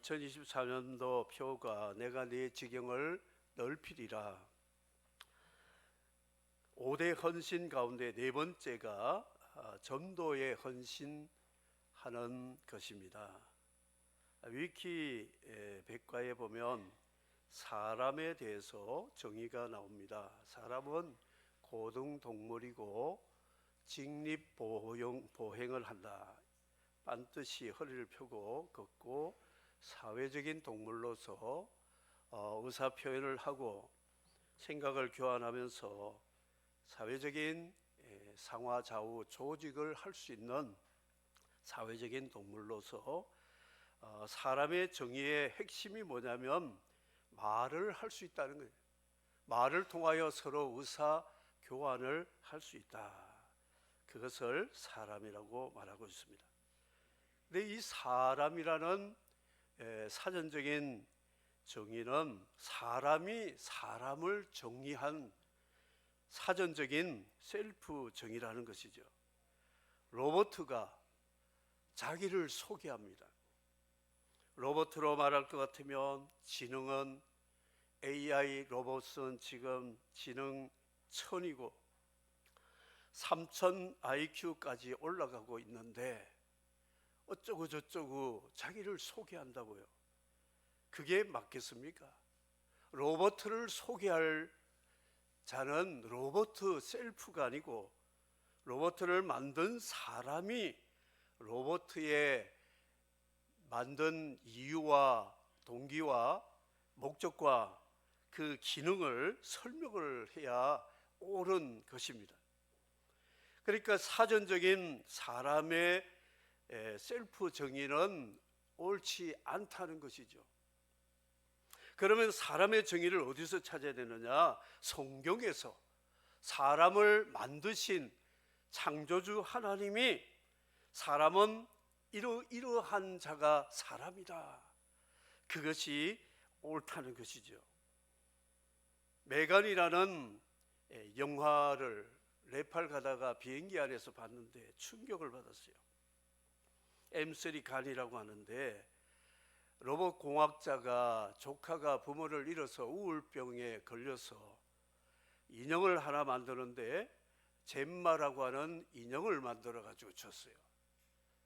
2024년도 표가 내가 네 지경을 넓히리라. 5대 헌신 가운데 네 번째가 전도에 헌신하는 것입니다. 위키 백과에 보면 사람에 대해서 정의가 나옵니다. 사람은 고등동물이고 직립보행을 한다. 반드시 허리를 펴고 걷고 사회적인 동물로서 의사표현을 하고 생각을 교환하면서 사회적인 상하좌우 조직을 할 수 있는 사회적인 동물로서 사람의 정의의 핵심이 뭐냐면 말을 할 수 있다는 거예요. 말을 통하여 서로 의사 교환을 할 수 있다. 그것을 사람이라고 말하고 있습니다. 근데 이 사람이라는 사전적인 정의는 사람이 사람을 정의한 사전적인 셀프 정의라는 것이죠. 로버트가 자기를 소개합니다. 로버트로 말할 것 같으면 지능은 AI 로봇은 지금 지능 1000이고 3000 IQ까지 올라가고 있는데 어쩌고 저쩌고 자기를 소개한다고요. 그게 맞겠습니까? 로버트를 소개할 자는 로버트 셀프가 아니고 로버트를 만든 사람이 로버트의 만든 이유와 동기와 목적과 그 기능을 설명을 해야 옳은 것입니다. 그러니까 사전적인 사람의 셀프 정의는 옳지 않다는 것이죠. 그러면 사람의 정의를 어디서 찾아야 되느냐? 성경에서 사람을 만드신 창조주 하나님이 사람은 이러한 자가 사람이다. 그것이 옳다는 것이죠. 메간이라는 영화를 네팔 가다가 비행기 안에서 봤는데 충격을 받았어요. M3 간이라고 하는데 로봇 공학자가 조카가 부모를 잃어서 우울병에 걸려서 인형을 하나 만드는데 젬마라고 하는 인형을 만들어 가지고 줬어요.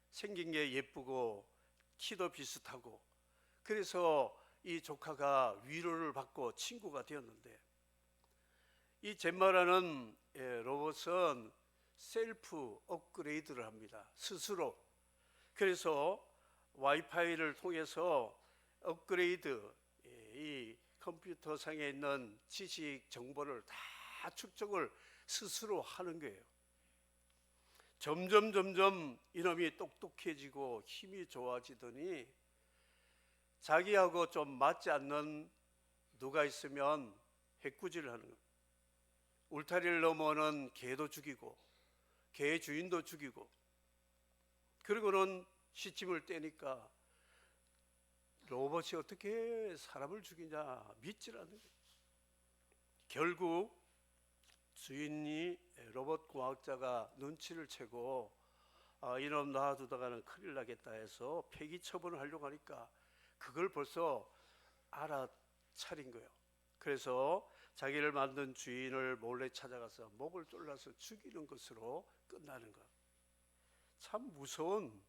생긴 게 예쁘고 키도 비슷하고 그래서 이 조카가 위로를 받고 친구가 되었는데 이 젬마라는 로봇은 셀프 업그레이드를 합니다. 스스로. 그래서 와이파이를 통해서 업그레이드 이 컴퓨터상에 있는 지식 정보를 다 축적을 스스로 하는 거예요. 점점 이놈이 똑똑해지고 힘이 좋아지더니 자기하고 좀 맞지 않는 누가 있으면 해꾸지를 하는 거예요. 울타리를 넘어오는 개도 죽이고 개 주인도 죽이고 그리고는 시침을 떼니까 로봇이 어떻게 사람을 죽이냐 믿질 않는 거예요. 결국 주인이 로봇 공학자가 눈치를 채고 이놈 놔두다가는 큰일 나겠다 해서 폐기 처분을 하려고 하니까 그걸 벌써 알아차린 거예요. 그래서 자기를 만든 주인을 몰래 찾아가서 목을 졸라서 죽이는 것으로 끝나는 것. 참 무서운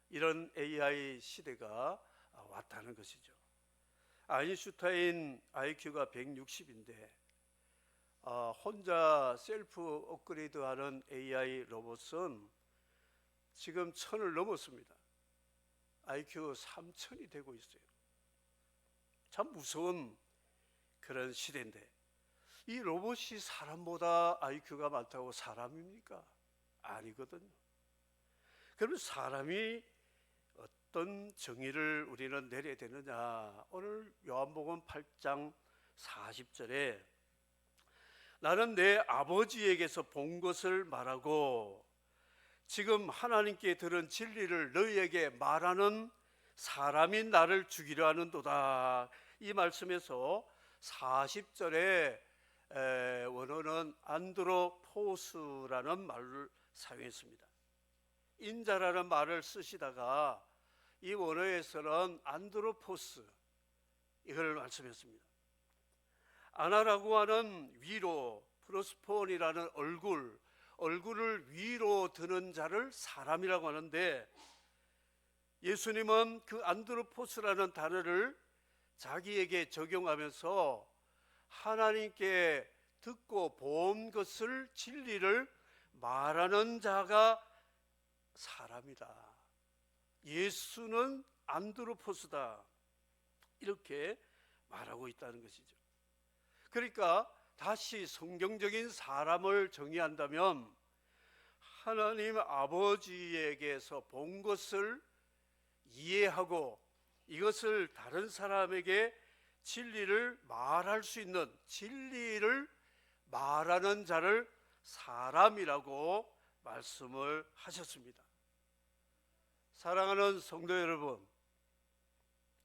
이런 AI 시대가 왔다는 것이죠. 아인슈타인 IQ가 160인데 혼자 셀프 업그레이드하는 AI 로봇은 지금 1000을 넘었습니다. IQ 3000이 되고 있어요. 참 무서운 그런 시대인데 이 로봇이 사람보다 IQ가 많다고 사람입니까? 아니거든요. 그럼 사람이 어떤 정의를 우리는 내려야 되느냐? 오늘 요한복음 8장 40절에 나는 내 아버지에게서 본 것을 말하고 지금 하나님께 들은 진리를 너희에게 말하는 사람이 나를 죽이려 하는도다. 이 말씀에서 40절에 원어는 안드로포스라는 말을 사용했습니다. 인자라는 말을 쓰시다가 이 원어에서는 안드로포스 이걸 말씀했습니다. 아나라고 하는 위로, 프로스폰이라는 얼굴을 위로 드는 자를 사람이라고 하는데, 예수님은 그 안드로포스라는 단어를 자기에게 적용하면서 하나님께 듣고 본 것을, 진리를 말하는 자가 사람이다. 예수는 안드로포스다. 이렇게 말하고 있다는 것이죠. 그러니까 다시 성경적인 사람을 정의한다면 하나님 아버지에게서 본 것을 이해하고 이것을 다른 사람에게 진리를 말할 수 있는, 진리를 말하는 자를 사람이라고 말씀을 하셨습니다. 사랑하는 성도 여러분,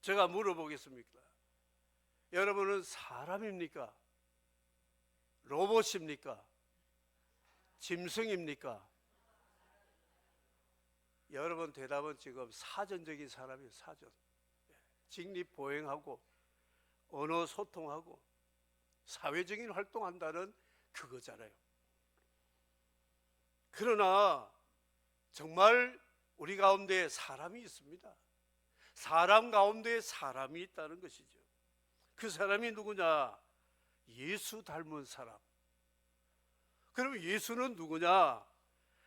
제가 물어보겠습니다. 여러분은 사람입니까? 로봇입니까? 짐승입니까? 여러분 대답은 지금 사전적인 사람이에요. 사전. 직립보행하고 언어 소통하고 사회적인 활동한다는 그거잖아요. 그러나 정말 우리 가운데 사람이 있습니다. 사람 가운데 사람이 있다는 것이죠. 그 사람이 누구냐? 예수 닮은 사람. 그럼 예수는 누구냐?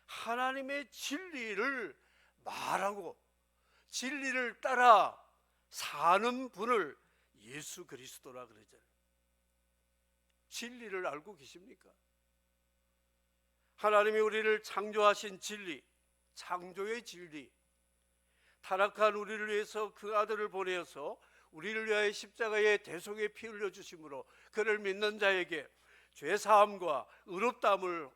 하나님의 진리를 말하고 진리를 따라 사는 분을 예수 그리스도라 그러잖아요. 진리를 알고 계십니까? 하나님이 우리를 창조하신 진리, 창조의 진리, 타락한 우리를 위해서 그 아들을 보내어서 우리를 위하여 십자가에 대속의 피 흘려주심으로 그를 믿는 자에게 죄사함과 의롭다함을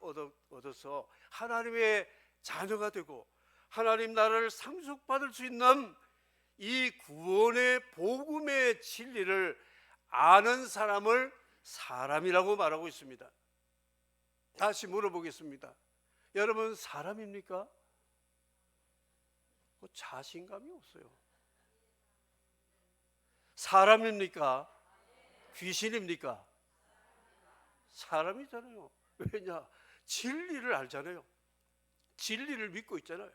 얻어서 하나님의 자녀가 되고 하나님 나라를 상속받을 수 있는 이 구원의 복음의 진리를 아는 사람을 사람이라고 말하고 있습니다. 다시 물어보겠습니다. 여러분 사람입니까? 자신감이 없어요. 사람입니까? 귀신입니까? 사람이잖아요. 왜냐? 진리를 알잖아요. 진리를 믿고 있잖아요.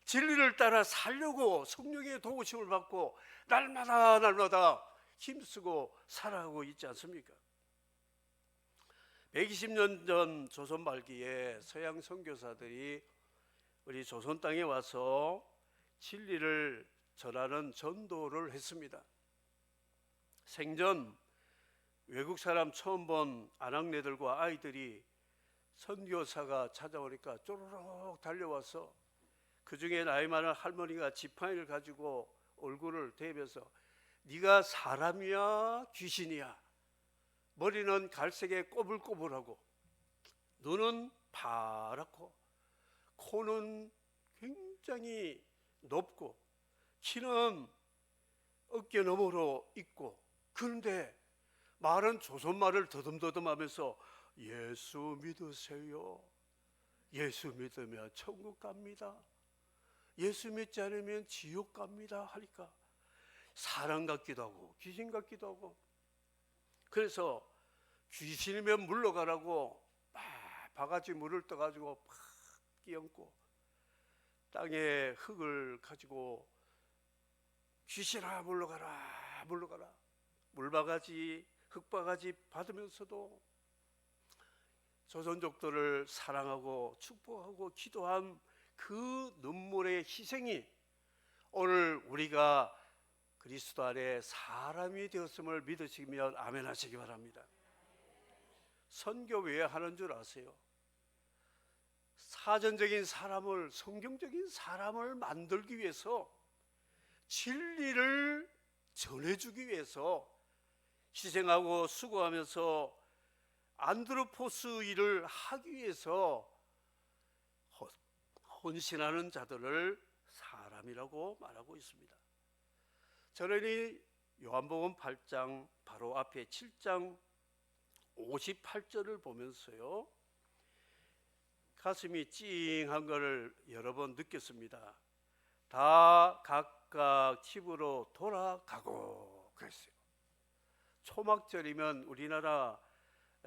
진리를 따라 살려고 성령의 도우심을 받고 날마다 힘쓰고 살아가고 있지 않습니까? 120년 전 조선 말기에 서양 선교사들이 우리 조선 땅에 와서 진리를 전하는 전도를 했습니다. 생전 외국 사람 처음 본 아낙네들과 아이들이 선교사가 찾아오니까 쪼르륵 달려와서 그 중에 나이 많은 할머니가 지팡이를 가지고 얼굴을 대면서 네가 사람이야 귀신이야? 머리는 갈색에 꼬불꼬불하고 눈은 파랗고 코는 굉장히 높고 키는 어깨 너머로 있고, 그런데 말은 조선말을 더듬더듬하면서 예수 믿으세요. 예수 믿으면 천국 갑니다. 예수 믿지 않으면 지옥 갑니다 하니까 사람 같기도 하고 귀신 같기도 하고, 그래서 귀신이면 물러가라고 막 바가지 물을 떠가지고 팍 끼얹고 땅에 흙을 가지고 귀신아 물러가라 물러가라 물바가지 흙바가지 받으면서도 조선족들을 사랑하고 축복하고 기도한 그 눈물의 희생이 오늘 우리가 그리스도 안에 사람이 되었음을 믿으시면 아멘 하시기 바랍니다. 선교 왜 하는 줄 아세요? 사전적인 사람을, 성경적인 사람을 만들기 위해서, 진리를 전해주기 위해서 희생하고 수고하면서 안드로포스 일을 하기 위해서 헌신하는 자들을 사람이라고 말하고 있습니다. 저는 이 요한복음 8장 바로 앞에 7장 58절을 보면서요 가슴이 찡한 것을 여러 번 느꼈습니다. 다 각 각각 집으로 돌아가고 그랬어요. 초막절이면 우리나라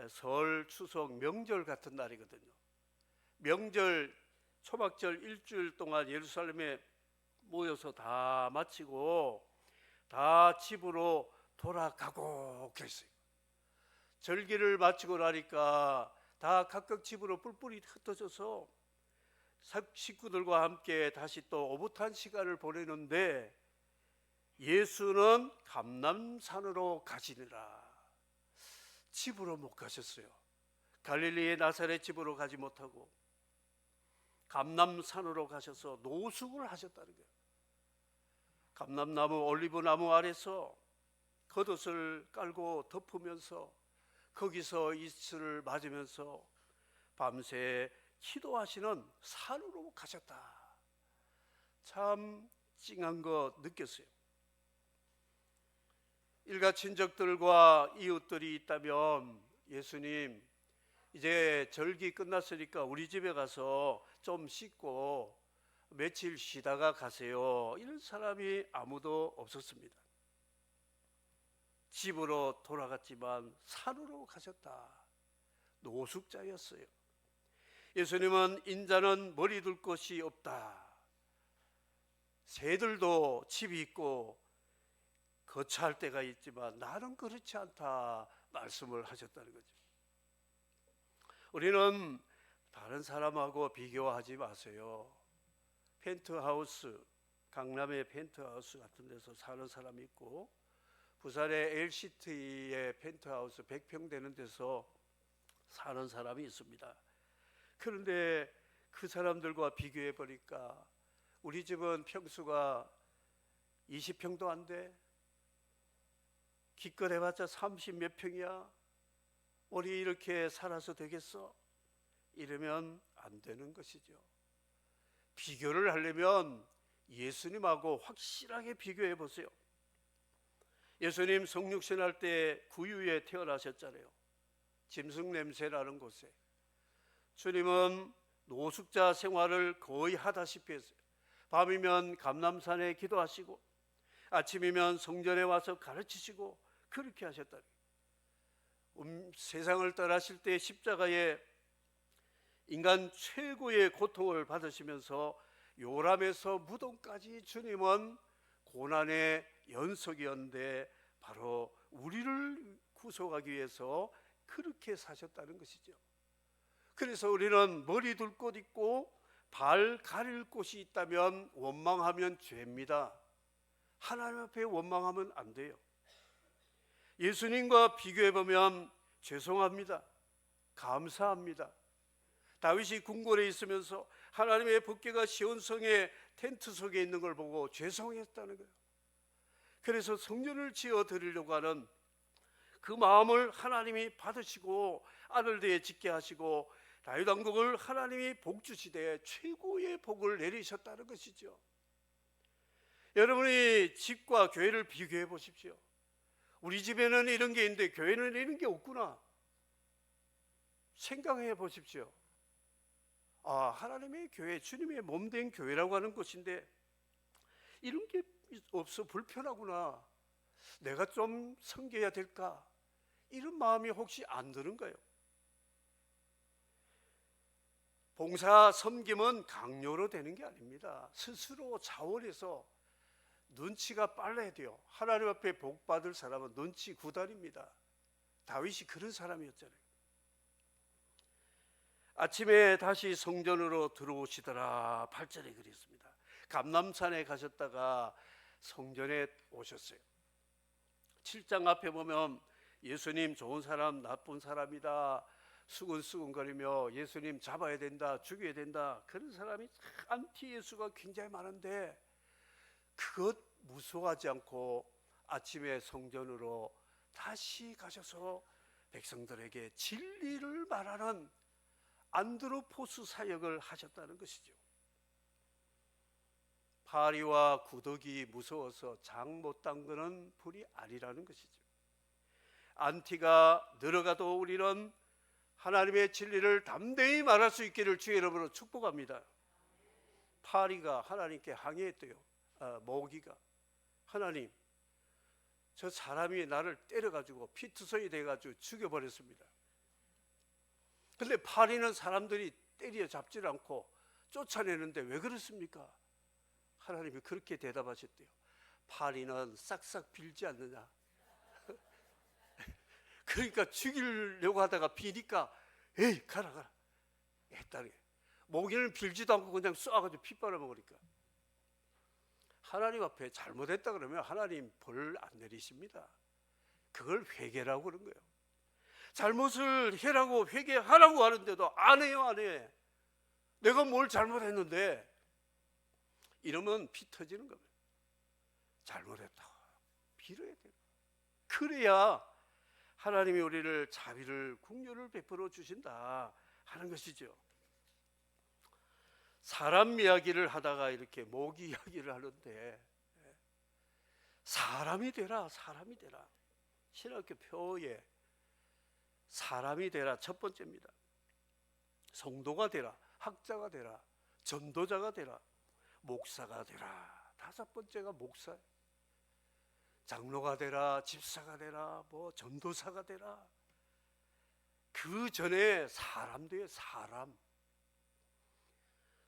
설, 추석, 명절 같은 날이거든요. 명절, 초막절 일주일 동안 예루살렘에 모여서 다 마치고 다 집으로 돌아가고 그랬어요. 절기를 마치고 나니까 다 각각 집으로 뿔뿔이 흩어져서 식구들과 함께 다시 또 오붓한 시간을 보내는데 예수는 감람산으로 가시니라. 집으로 못 가셨어요. 갈릴리의 나사렛 집으로 가지 못하고 감람산으로 가셔서 노숙을 하셨다는 거예요. 감람나무, 올리브나무 아래서 겉옷을 깔고 덮으면서 거기서 이슬을 맞으면서 밤새 기도하시는 산으로 가셨다. 참 찡한 거 느꼈어요. 일가 친척들과 이웃들이 있다면 예수님 이제 절기 끝났으니까 우리 집에 가서 좀 씻고 며칠 쉬다가 가세요. 이런 사람이 아무도 없었습니다. 집으로 돌아갔지만 산으로 가셨다. 노숙자였어요. 예수님은 인자는 머리 둘 곳이 없다. 새들도 집이 있고 거처할 때가 있지만 나는 그렇지 않다 말씀을 하셨다는 거죠. 우리는 다른 사람하고 비교하지 마세요. 펜트하우스, 강남의 펜트하우스 같은 데서 사는 사람이 있고 부산의 LCT의 펜트하우스 100평 되는 데서 사는 사람이 있습니다. 그런데 그 사람들과 비교해 보니까 우리 집은 평수가 20평도 안 돼. 기껏 해봤자 30 몇 평이야. 우리 이렇게 살아서 되겠어? 이러면 안 되는 것이죠. 비교를 하려면 예수님하고 확실하게 비교해 보세요. 예수님 성육신 할 때 구유에 태어나셨잖아요. 짐승 냄새나는 곳에. 주님은 노숙자 생활을 거의 하다시피 했어요. 밤이면 감람산에 기도하시고 아침이면 성전에 와서 가르치시고 그렇게 하셨다. 세상을 떠나실 때 십자가에 인간 최고의 고통을 받으시면서 요람에서 무덤까지 주님은 고난의 연속이었는데 바로 우리를 구속하기 위해서 그렇게 사셨다는 것이죠. 그래서 우리는 머리 둘 곳 있고 발 가릴 곳이 있다면 원망하면 죄입니다. 하나님 앞에 원망하면 안 돼요. 예수님과 비교해보면 죄송합니다. 감사합니다. 다윗이 궁궐에 있으면서 하나님의 법궤가 시온성의 텐트 속에 있는 걸 보고 죄송했다는 거예요. 그래서 성전을 지어 드리려고 하는 그 마음을 하나님이 받으시고 아들들에 짓게 하시고 다윗 왕국을 하나님이 복 주시되 최고의 복을 내리셨다는 것이죠. 여러분이 집과 교회를 비교해 보십시오. 우리 집에는 이런 게 있는데 교회는 이런 게 없구나. 생각해 보십시오. 하나님의 교회, 주님의 몸된 교회라고 하는 것인데 이런 게 없어 불편하구나. 내가 좀 섬겨야 될까? 이런 마음이 혹시 안 드는가요? 봉사 섬김은 강요로 되는 게 아닙니다. 스스로 자원해서 눈치가 빨라야 돼요. 하나님 앞에 복 받을 사람은 눈치 구달입니다. 다윗이 그런 사람이었잖아요. 아침에 다시 성전으로 들어오시더라. 8절에 그랬습니다. 감람산에 가셨다가 성전에 오셨어요. 7장 앞에 보면 예수님 좋은 사람 나쁜 사람이다 수근수근거리며 예수님 잡아야 된다 죽여야 된다 그런 사람이 안티 예수가 굉장히 많은데 그것 무서워하지 않고 아침에 성전으로 다시 가셔서 백성들에게 진리를 말하는 안드로포스 사역을 하셨다는 것이죠. 파리와 구덕이 무서워서 장 못 담그는 불이 아니라는 것이죠. 안티가 늘어가도 우리는 하나님의 진리를 담대히 말할 수 있기를 주의 이름으로 축복합니다. 파리가 하나님께 항의했대요. 모기가 하나님, 저 사람이 나를 때려가지고 피투성이 돼가지고 죽여버렸습니다. 근데 파리는 사람들이 때려잡질 않고 쫓아내는데 왜 그렇습니까? 하나님이 그렇게 대답하셨대요. 파리는 싹싹 빌지 않느냐. 그러니까 죽이려고 하다가 비니까 에이 가라 했다는 게, 모기는 빌지도 않고 그냥 쏴가지고 피 빨아먹으니까. 하나님 앞에 잘못했다 그러면 하나님 벌 안 내리십니다. 그걸 회개라고 그런 거예요. 잘못을 해라고 회개하라고 하는데도 안 해요, 안 해. 내가 뭘 잘못했는데. 이러면 피 터지는 겁니다. 잘못했다고 빌어야 돼요. 그래야 하나님이 우리를 자비를 긍휼을 베풀어 주신다 하는 것이죠. 사람 이야기를 하다가 이렇게 모기 이야기를 하는데, 사람이 되라, 사람이 되라. 신학교 표에 사람이 되라 첫 번째입니다. 성도가 되라, 학자가 되라, 전도자가 되라, 목사가 되라. 다섯 번째가 목사. 장로가 되라, 집사가 되라, 뭐 전도사가 되라. 그 전에 사람 돼야 사람.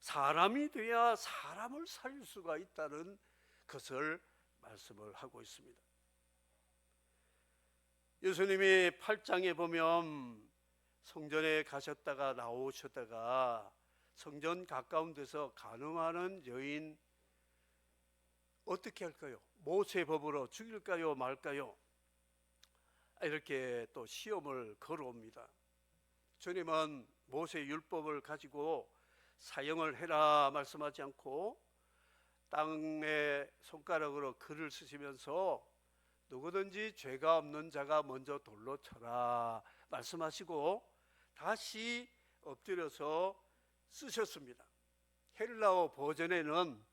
사람이 돼야 사람을 살릴 수가 있다는 것을 말씀을 하고 있습니다. 예수님이 8장에 보면 성전에 가셨다가 나오셨다가 성전 가까운 데서 간음하는 여인 어떻게 할까요? 모세법으로 죽일까요 말까요? 이렇게 또 시험을 걸어옵니다. 주님은 모세 율법을 가지고 사형을 해라 말씀하지 않고 땅에 손가락으로 글을 쓰시면서 누구든지 죄가 없는 자가 먼저 돌로 쳐라 말씀하시고 다시 엎드려서 쓰셨습니다. 헬라어 버전에는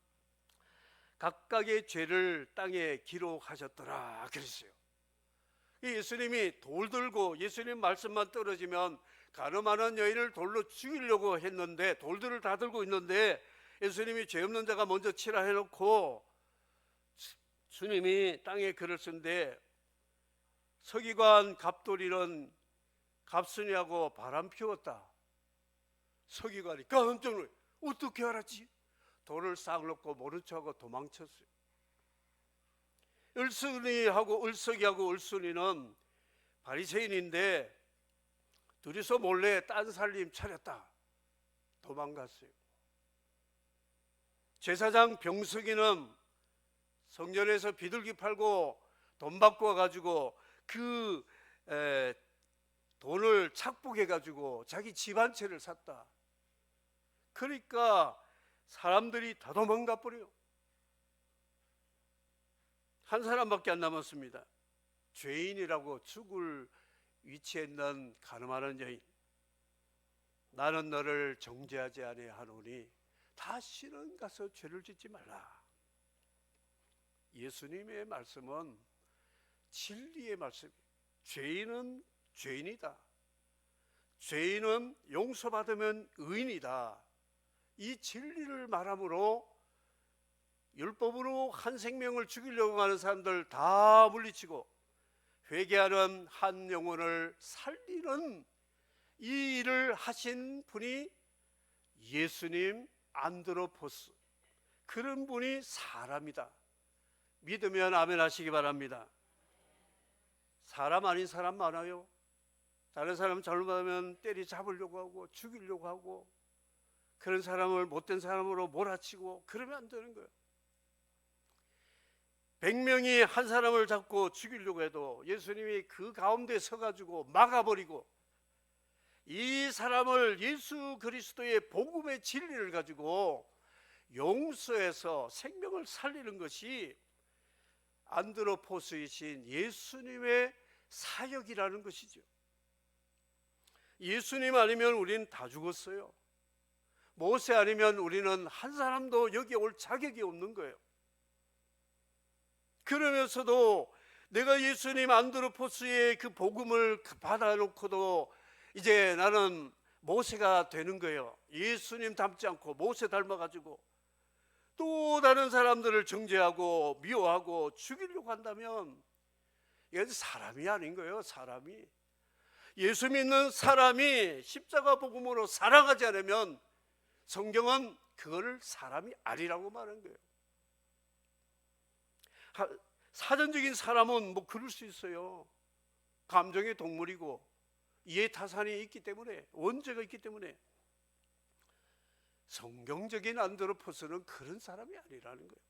각각의 죄를 땅에 기록하셨더라 그랬어요. 예수님이 돌 들고 예수님 말씀만 떨어지면 간음하는 여인을 돌로 죽이려고 했는데, 돌들을 다 들고 있는데 예수님이 죄 없는 자가 먼저 치라 해놓고 주님이 땅에 글을 쓴데, 서기관 갑돌이는 갑순이하고 바람 피웠다. 서기관이 깜짝 놀래. 어떻게 알았지? 돌을 싹 놓고 모른 척하고 도망쳤어요. 을순이하고 을석이하고 을순이는 바리새인인데 둘이서 몰래 딴 살림 차렸다. 도망갔어요. 제사장 병석이는 성전에서 비둘기 팔고 돈 받고 와가지고 그 돈을 착복해가지고 자기 집 한 채를 샀다. 그러니까 사람들이 다 도망가 버려요. 한 사람밖에 안 남았습니다. 죄인이라고 죽을 위치에 있는 간음하는 여인. 나는 너를 정죄하지 아니하노니 다시는 가서 죄를 짓지 말라. 예수님의 말씀은 진리의 말씀이에요. 죄인은 죄인이다. 죄인은 용서받으면 의인이다. 이 진리를 말함으로 율법으로 한 생명을 죽이려고 하는 사람들 다 물리치고 회개하는 한 영혼을 살리는 이 일을 하신 분이 예수님 안드로포스, 그런 분이 사람이다. 믿으면 아멘 하시기 바랍니다. 사람 아닌 사람 많아요. 다른 사람 잘못하면 때리 잡으려고 하고 죽이려고 하고, 그런 사람을 못된 사람으로 몰아치고 그러면 안 되는 거예요. 100명이 한 사람을 잡고 죽이려고 해도 예수님이 그 가운데 서가지고 막아버리고, 이 사람을 예수 그리스도의 복음의 진리를 가지고 용서해서 생명을 살리는 것이 안드로포스이신 예수님의 사역이라는 것이죠. 예수님 아니면 우리는 다 죽었어요. 모세 아니면 우리는 한 사람도 여기 올 자격이 없는 거예요. 그러면서도 내가 예수님 안드로포스의 그 복음을 받아놓고도 이제 나는 모세가 되는 거예요. 예수님 닮지 않고 모세 닮아가지고 또 다른 사람들을 정죄하고 미워하고 죽이려고 한다면 이건 사람이 아닌 거예요. 사람이. 예수 믿는 사람이 십자가 복음으로 살아가지 않으면 성경은 그거를 사람이 아니라고 말하는 거예요. 사전적인 사람은 뭐 그럴 수 있어요. 감정의 동물이고 이해타산이 있기 때문에, 원죄가 있기 때문에. 성경적인 안드로포스는 그런 사람이 아니라는 거예요.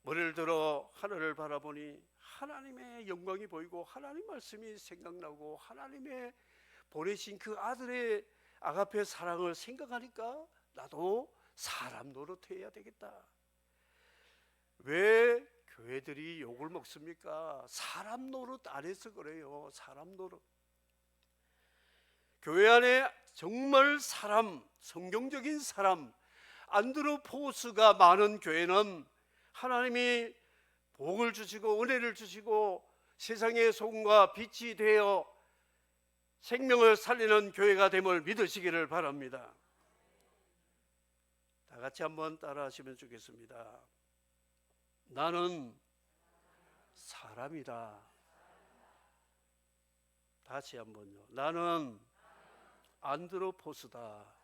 머리를 들어 하늘을 바라보니 하나님의 영광이 보이고 하나님 말씀이 생각나고 하나님의 보내신 그 아들의 아가페 사랑을 생각하니까 나도 사람 노릇해야 되겠다. 왜 교회들이 욕을 먹습니까? 사람 노릇 안 해서 그래요. 사람 노릇. 교회 안에 정말 사람, 성경적인 사람, 안드로포스가 많은 교회는 하나님이 복을 주시고 은혜를 주시고 세상의 소금과 빛이 되어 생명을 살리는 교회가 됨을 믿으시기를 바랍니다. 다 같이 한번 따라 하시면 좋겠습니다. 나는 사람이다. 다시 한번요. 나는 안드로포스다.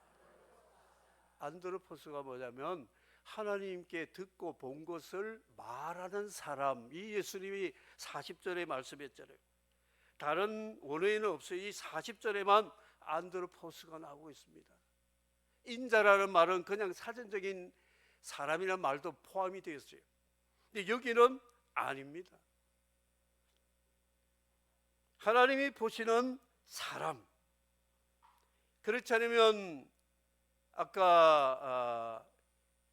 안드로포스가 뭐냐면 하나님께 듣고 본 것을 말하는 사람. 이 예수님이 40절에 말씀했잖아요. 다른 원어에는 없어요. 이 40절에만 안드로포스가 나오고 있습니다. 인자라는 말은 그냥 사전적인 사람이라는 말도 포함이 되어 있어요. 근데 여기는 아닙니다. 하나님이 보시는 사람. 그렇지 않으면 아까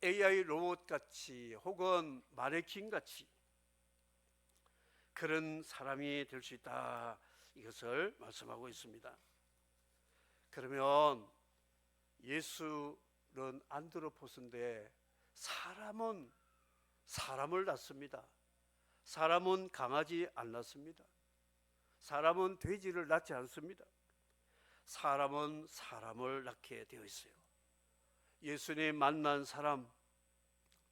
AI 로봇 같이 혹은 마네킹 같이 그런 사람이 될 수 있다, 이것을 말씀하고 있습니다. 그러면 예수는 안드로포스인데 사람은 사람을 낳습니다. 사람은 강아지 안 낳습니다. 사람은 돼지를 낳지 않습니다. 사람은 사람을 낳게 되어 있어요. 예수님 만난 사람,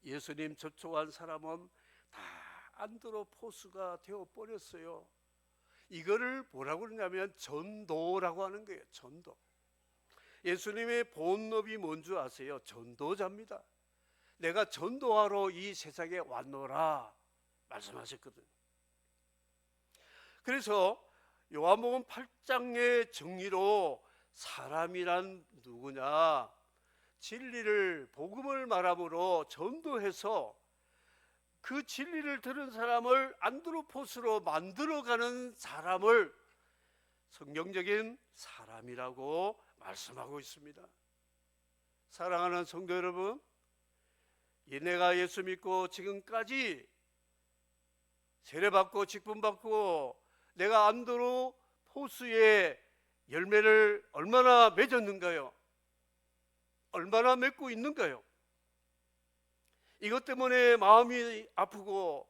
예수님 접촉한 사람은 다 안드로포스가 되어 버렸어요. 이거를 뭐라고 그러냐면 전도라고 하는 거예요. 전도. 예수님의 본업이 뭔 줄 아세요? 전도자입니다. 내가 전도하러 이 세상에 왔노라 말씀하셨거든요. 그래서 요한복음 8장의 정리로 사람이란 누구냐? 진리를, 복음을 말함으로 전도해서 그 진리를 들은 사람을 안드로포스로 만들어가는 사람을 성경적인 사람이라고 말씀하고 있습니다. 사랑하는 성도 여러분, 내가 예수 믿고 지금까지 세례받고 직분받고 내가 안드로포스의 열매를 얼마나 맺었는가요? 얼마나 맺고 있는가요? 이것 때문에 마음이 아프고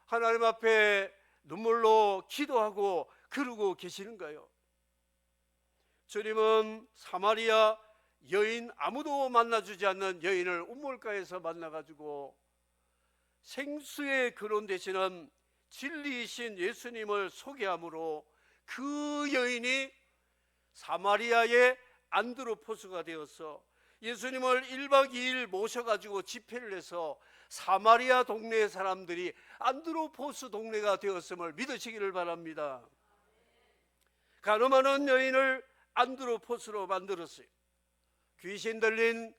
하나님 앞에 눈물로 기도하고 그러고 계시는가요? 주님은 사마리아 여인, 아무도 만나주지 않는 여인을 우물가에서 만나가지고 생수의 근원 되시는 진리이신 예수님을 소개함으로 그 여인이 사마리아의 안드로포스가 되어서 예수님을 1박 2일 모셔가지고 집회를 해서 사마리아 동네 사람들이 안드로포스 동네가 되었음을 믿으시기를 바랍니다. 가늠하는 여인을 안드로포스로 만들었어요. 귀신 들린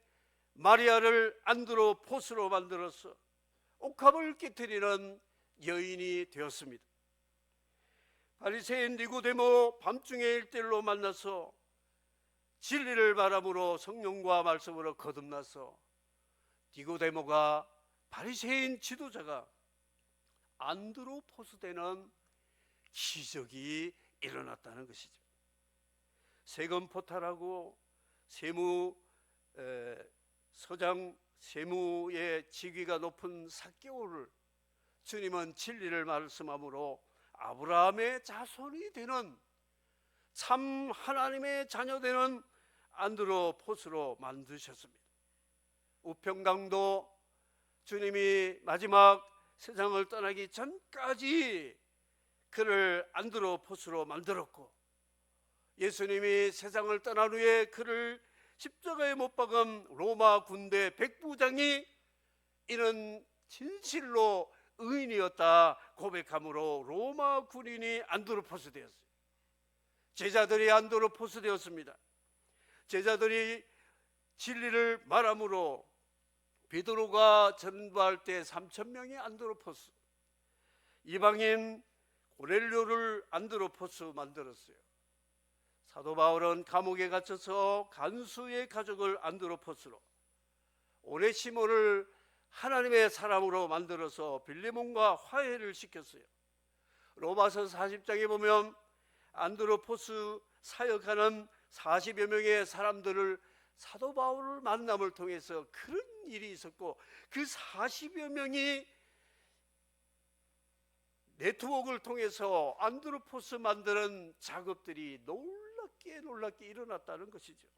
마리아를 안드로포스로 만들어서 옥합을 깨뜨리는 여인이 되었습니다. 바리새인 니고데모 밤중에 일대일로 만나서 진리를 바람으로 성령과 말씀으로 거듭나서 니고데모가 바리새인 지도자가 안드로포스 되는 기적이 일어났다는 것이죠. 세금 포탈하고 서장 세무의 직위가 높은 삭개오를 주님은 진리를 말씀함으로 아브라함의 자손이 되는 참 하나님의 자녀 되는 안드로포스로 만드셨습니다. 우평강도 주님이 마지막 세상을 떠나기 전까지 그를 안드로포스로 만들었고, 예수님이 세상을 떠난 후에 그를 십자가에 못 박은 로마 군대 백부장이 이는 진실로 의인이었다 고백함으로 로마 군인이 안드로포스 되었어요. 제자들이 안드로포스 되었습니다. 제자들이 진리를 말함으로 베드로가 전도할 때 3,000명이 안드로포스, 이방인 고넬료를 안드로포스 만들었어요. 사도 바울은 감옥에 갇혀서 간수의 가족을 안드로포스로, 오네시모를 하나님의 사람으로 만들어서 빌레몬과 화해를 시켰어요. 로마서 40장에 보면 안드로포스 사역하는 40여 명의 사람들을 사도 바울을 만남을 통해서 그런 일이 있었고, 그 40여 명이 네트워크를 통해서 안드로포스 만드는 작업들이 놀랍게 일어났다는 것이죠.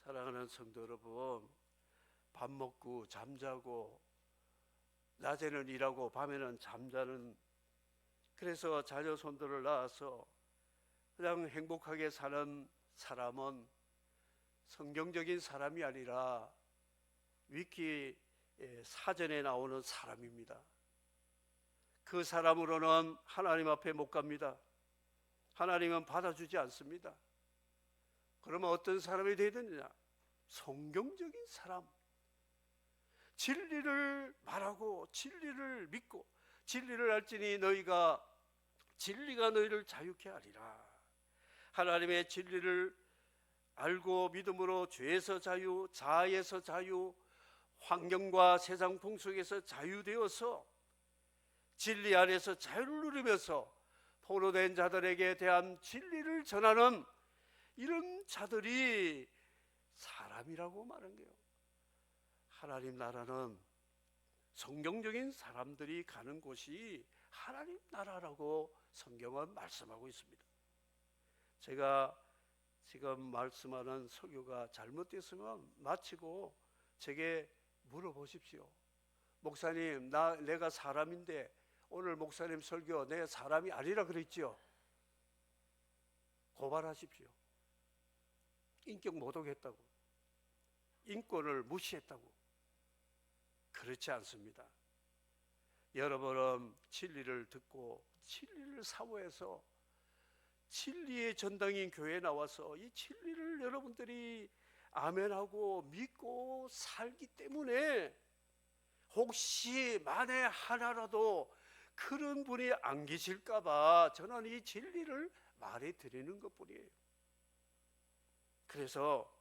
사랑하는 성도 여러분, 밥 먹고 잠자고 낮에는 일하고 밤에는 잠자는, 그래서 자녀손들을 낳아서 그냥 행복하게 사는 사람은 성경적인 사람이 아니라 위키 사전에 나오는 사람입니다. 그 사람으로는 하나님 앞에 못 갑니다. 하나님은 받아주지 않습니다. 그러면 어떤 사람이 되어야 되느냐? 성경적인 사람, 진리를 말하고 진리를 믿고 진리를 알지니 너희가 진리가 너희를 자유케 하리라. 하나님의 진리를 알고 믿음으로 죄에서 자유, 자아에서 자유, 환경과 세상 풍속에서 자유되어서 진리 안에서 자유를 누리면서 포로된 자들에게 대한 진리를 전하는 이런 자들이 사람이라고 말한 거예요. 하나님 나라는 성경적인 사람들이 가는 곳이 하나님 나라라고 성경은 말씀하고 있습니다. 제가 지금 말씀하는 설교가 잘못됐으면 마치고 제게 물어보십시오. 목사님, 내가 사람인데 오늘 목사님 설교 내 사람이 아니라 그랬지요? 고발하십시오. 인격 모독했다고, 인권을 무시했다고. 그렇지 않습니다. 여러분은 진리를 듣고 진리를 사모해서 진리의 전당인 교회에 나와서 이 진리를 여러분들이 아멘하고 믿고 살기 때문에 혹시 만에 하나라도 그런 분이 안 계실까 봐 저는 이 진리를 말해 드리는 것뿐이에요. 그래서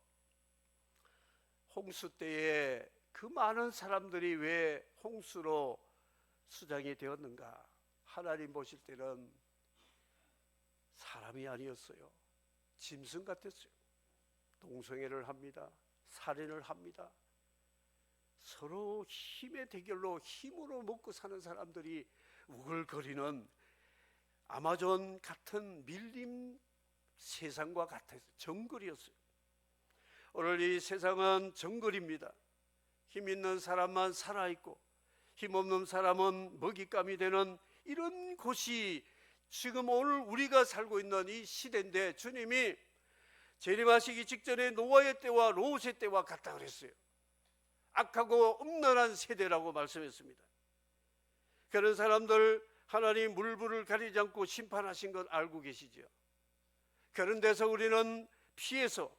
홍수 때에 그 많은 사람들이 왜 홍수로 수장이 되었는가? 하나님 보실 때는 사람이 아니었어요. 짐승 같았어요. 동성애를 합니다. 살인을 합니다. 서로 힘의 대결로 힘으로 먹고 사는 사람들이 우글거리는 아마존 같은 밀림 세상과 같아서 정글이었어요. 오늘 이 세상은 정글입니다. 힘 있는 사람만 살아있고 힘없는 사람은 먹잇감이 되는 이런 곳이 지금 오늘 우리가 살고 있는 이 시대인데, 주님이 재림하시기 직전에 노아의 때와 롯의 때와 같다 그랬어요. 악하고 음란한 세대라고 말씀했습니다. 그런 사람들 하나님 물불을 가리지 않고 심판하신 것 알고 계시죠? 그런 데서 우리는 피해서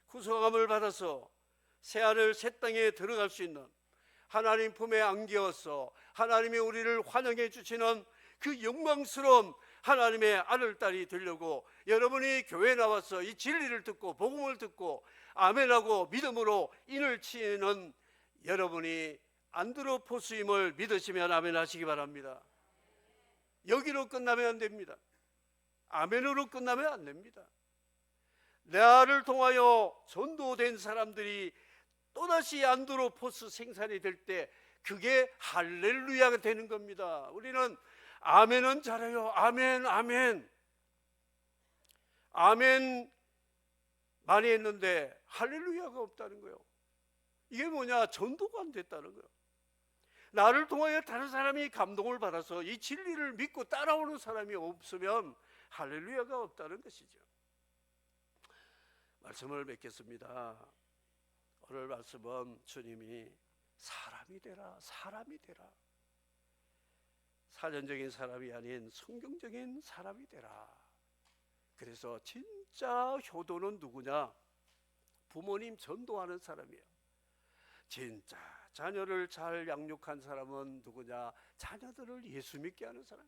구속함을 받아서 새하늘 새 땅에 들어갈 수 있는, 하나님 품에 안겨서 하나님이 우리를 환영해 주시는 그 영광스러운 하나님의 아들 딸이 되려고 여러분이 교회에 나와서 이 진리를 듣고 복음을 듣고 아멘하고 믿음으로 인을 치는 여러분이 안드로포스임을 믿으시면 아멘하시기 바랍니다. 여기로 끝나면 안 됩니다. 아멘으로 끝나면 안 됩니다. 나를 통하여 전도된 사람들이 또다시 안드로포스 생산이 될 때 그게 할렐루야가 되는 겁니다. 우리는 아멘은 잘해요. 아멘, 아멘. 아멘 많이 했는데 할렐루야가 없다는 거예요. 이게 뭐냐? 전도가 안 됐다는 거예요. 나를 통하여 다른 사람이 감동을 받아서 이 진리를 믿고 따라오는 사람이 없으면 할렐루야가 없다는 것이죠. 말씀을 맺겠습니다. 오늘 말씀은 주님이 사람이 되라, 사람이 되라. 사전적인 사람이 아닌 성경적인 사람이 되라. 그래서 진짜 효도는 누구냐? 부모님 전도하는 사람이에요. 진짜 자녀를 잘 양육한 사람은 누구냐? 자녀들을 예수 믿게 하는 사람.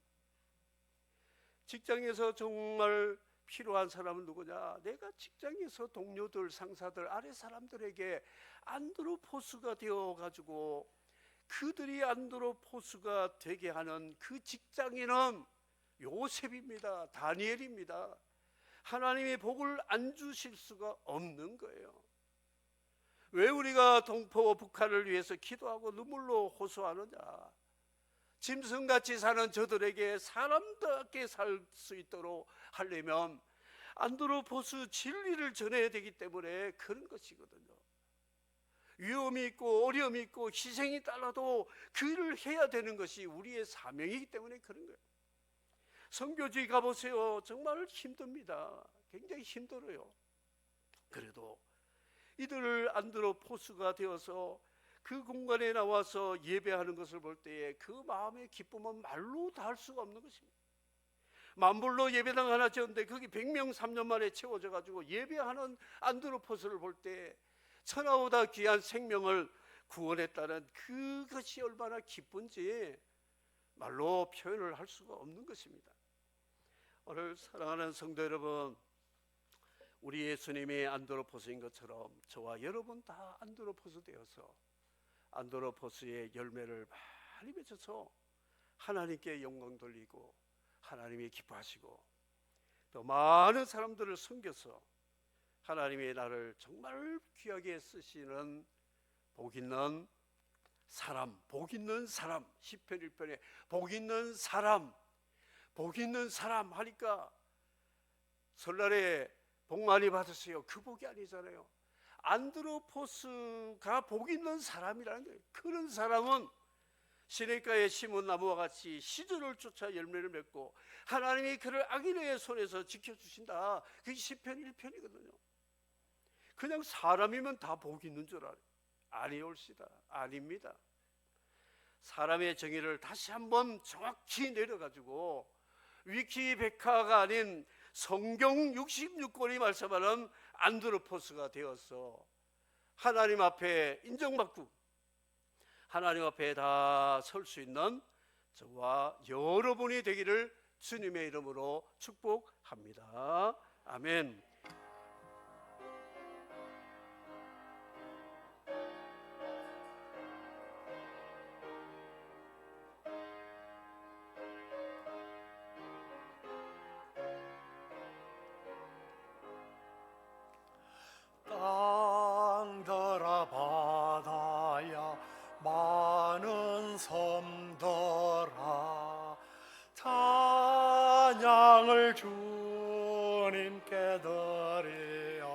직장에서 정말 필요한 사람은 누구냐? 내가 직장에서 동료들, 상사들, 아래 사람들에게 안드로포스가 되어가지고 그들이 안드로포스가 되게 하는 그 직장인은 요셉입니다. 다니엘입니다. 하나님의 복을 안 주실 수가 없는 거예요. 왜 우리가 동포 북한을 위해서 기도하고 눈물로 호소하느냐? 짐승같이 사는 저들에게 사람답게 살 수 있도록 하려면 안드로포스 진리를 전해야 되기 때문에 그런 것이거든요. 위험이 있고 어려움이 있고 희생이 따라도 그 일을 해야 되는 것이 우리의 사명이기 때문에 그런 거예요. 선교지 가보세요. 정말 힘듭니다. 굉장히 힘들어요. 그래도 이들을 안드로포스가 되어서 그 공간에 나와서 예배하는 것을 볼 때에 그 마음의 기쁨은 말로 다 할 수가 없는 것입니다. 만불로 예배당 하나 지었는데 거기 100명 3년 만에 채워져 가지고 예배하는 안드로포스를 볼 때 천하보다 귀한 생명을 구원했다는 그것이 얼마나 기쁜지 말로 표현을 할 수가 없는 것입니다. 오늘 사랑하는 성도 여러분, 우리 예수님이 안드로포스인 것처럼 저와 여러분 다 안드로포스 되어서 안드로포스의 열매를 많이 맺어서 하나님께 영광 돌리고 하나님이 기뻐하시고 또 많은 사람들을 섬겨서 하나님의 나를 정말 귀하게 쓰시는 복 있는 사람, 복 있는 사람, 시편 1편에 복 있는 사람, 복 있는 사람 하니까 설날에 복 많이 받으세요. 그 복이 아니잖아요. 안드로포스가 복 있는 사람이라는 거예요. 그런 사람은 시냇가에 심은 나무와 같이 시절을 쫓아 열매를 맺고 하나님이 그를 악인의 손에서 지켜주신다. 그게 시편 1편이거든요. 그냥 사람이면 다 복 있는 줄 알아요. 아니올시다. 아닙니다. 사람의 정의를 다시 한번 정확히 내려가지고 위키백화가 아닌 성경 66권이 말씀하는 안드로포스가 되어서 하나님 앞에 인정받고 하나님 앞에 다 설 수 있는 저와 여러분이 되기를 주님의 이름으로 축복합니다. 아멘. 땅들아 바다야 많은 섬들아 찬양을 주님께 드리어라.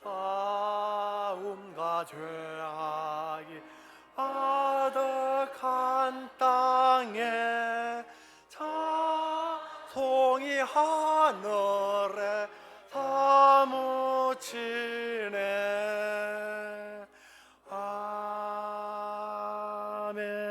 싸움과 죄악이 아득한 땅에 자송이 하늘에 사무치네. 아멘.